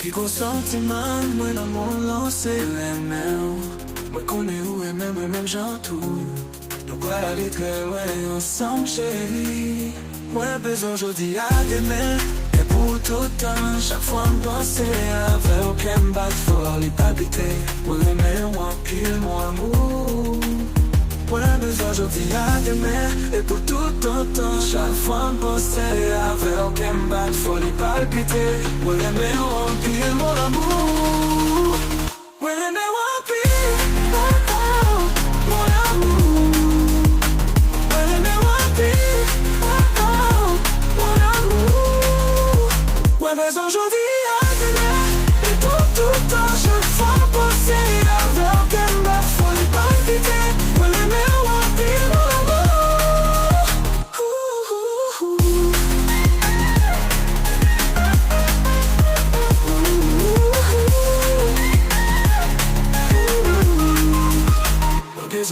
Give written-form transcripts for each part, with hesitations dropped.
Pi gros sentiman, mwen nan moun lan se lemen. Mwen kone ou e men jan tou. Nou kwa li tre wè ansam chéri. Mwen bezon jodi a demen. E pou toutan, chak fwa m'pense ave ou ken bat for li palpite. Mwen reme ou anpil moun amou. Mwen bezon jodi a demen. E pou toutan, chak fwa m'pense ave ou ken bat for li palpite. Mwen reme ou anpil moun amou. Mwen reme ou anpil moun amou. Mwen reme ou anpil moun amou. Mwen bezon jodi a demen. E pou toutan, chak fwa m'pense ave ou ken bat for li palpite. Mwen reme ou anpil moun amou.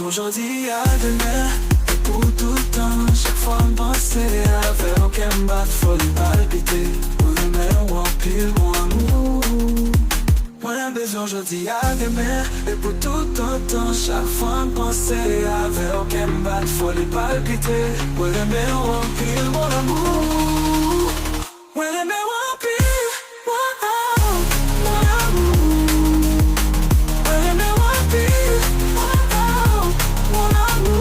Aujourd'hui à demain, et pour tout le temps, chaque fois m'pense ave ou ken bat for li palpite. Mwen reme ou anpil moun amou. Mwen bezon jodi a demen. E pou tout an tan, chak fwa m'pense ave ou ken bat for li palpite. Mwen reme ou anpil moun amou. Mwen reme ou anpil moun amou. Mwen reme ou anpil moun amou.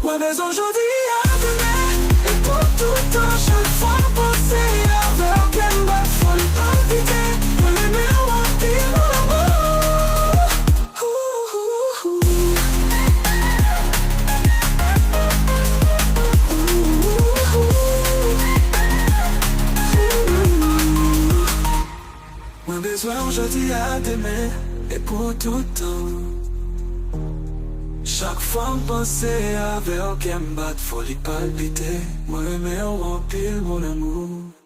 Mwen bezon jodi a demen. E pou tout an, chak fwa m'pense ave ou ken bat for li palpite. Mwen reme ou anpil moun amou. Mwen bezwen jodi a demen. E pou toutan, chak fwa m'pense ave ou ken bat for li palpite. Mwen reme ou anpil moun amou.